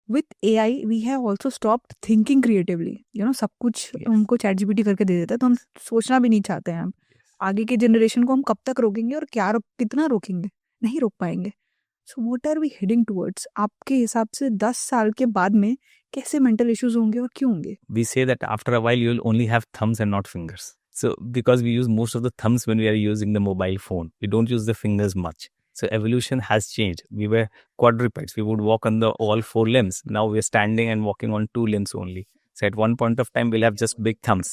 with AI we have also stopped thinking creatively. सब कुछ Yes. हमको ChatGPT करके दे देता है, तो हम सोचना भी नहीं चाहते हैं हम. आगे के जनरेशन को हम कब तक रोकेंगे और कितना रोकेंगे? नहीं रोक पाएंगे. So what are we heading towards? आपके हिसाब से 10 साल के बाद में कैसे मेंटल इश्यूज होंगे और क्यों होंगे? We say that after a while you'll only have thumbs and not fingers. So because we use most of the thumbs when we are using the mobile phone, we don't use the fingers much. So evolution has changed. We were quadrupeds. We would walk on all four limbs. Now we're standing and walking on two limbs only. So at one point of time, we'll have just big thumbs.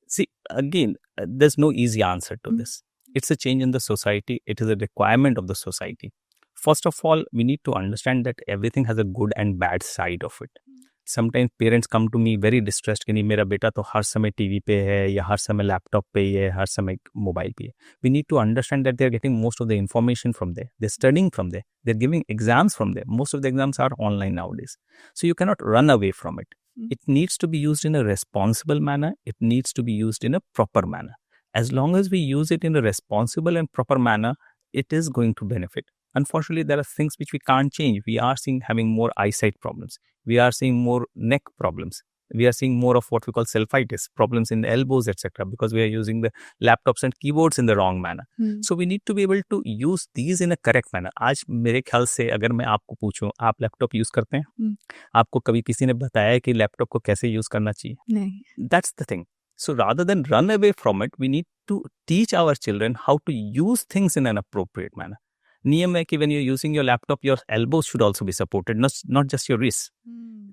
See, again, there's no easy answer to this. It's a change in the society. It is a requirement of the society. First of all, we need to understand that everything has a good and bad side of it. Sometimes parents come to me very distressed कि नहीं मेरा बेटा तो हर समय TV पे है या हर समय लैपटॉप पे ही है, हर समय मोबाइल पे है. We need to understand that they are getting most of the information from there. They're studying from there. They're giving exams from there. Most of the exams are online nowadays. So you cannot run away from it. It needs to be used in a responsible manner. It needs to be used in a proper manner. As long as we use it in a responsible and proper manner, it is going to benefit. Unfortunately, there are things which we can't change. We are seeing having more eyesight problems. We are seeing more neck problems. We are seeing more of what we call selfitis, problems in the elbows, etc. because we are using the laptops and keyboards in the wrong manner. So we need to be able to use these in a correct manner. आज मेरे ख्याल से अगर मैं आपको पूछूं, आप laptop use करते हैं? आपको कभी किसी ने बताया कि लैपटॉप को कैसे यूज करना चाहिए? नहीं. That's the thing. So rather than run away from it, we need to teach our children how to use things in an appropriate manner. नियम है कि when you're using your laptop, your elbows should also be supported, not just your wrists.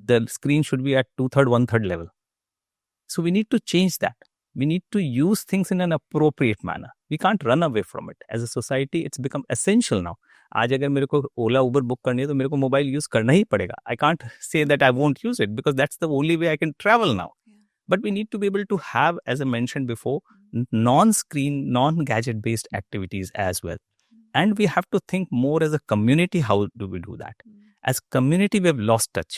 The screen should be at 2/3, 1/3 level. So we need to change that. We need to use things in an appropriate manner. We can't run away from it. As a society, it's become essential now. आज अगर मेरे को ओला Uber book करनी है तो मेरे को mobile use करना ही पड़ेगा. I can't say that I won't use it because that's the only way I can travel now. But we need to be able to have, as I mentioned before, non-screen, non-gadget based activities as well. And we have to think more as a community, how do we do that? As community, we have lost touch.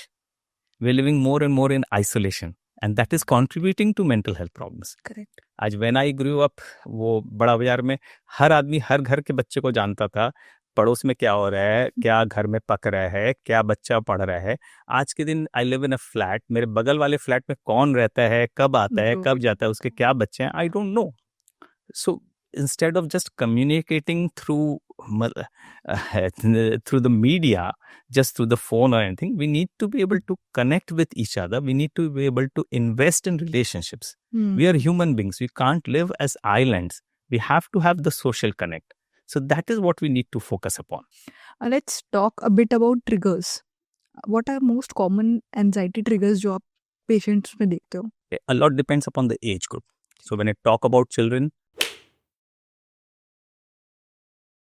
We're living more and more in isolation. And that is contributing to mental health problems. Correct. आज when I grew up, वो बड़ा बाजार में हर आदमी हर घर के बच्चे को जानता था. पड़ोस में क्या हो रहा है, क्या घर में पक रहा है, क्या बच्चा पढ़ रहा है. आज के दिन I live in a flat. मेरे बगल वाले फ्लैट में कौन रहता है, कब आता है, कब जाता है, उसके क्या बच्चे हैं, I don't know. So instead of just communicating through the media, just through the phone or anything, we need to be able to connect with each other. We need to be able to invest in relationships. We are human beings. We can't live as islands. We have to have the social connect. So that is what we need to focus upon. Let's talk a bit about triggers. What are most common anxiety triggers जो आप patients में देखते हो? A lot depends upon the age group. So when I talk about children,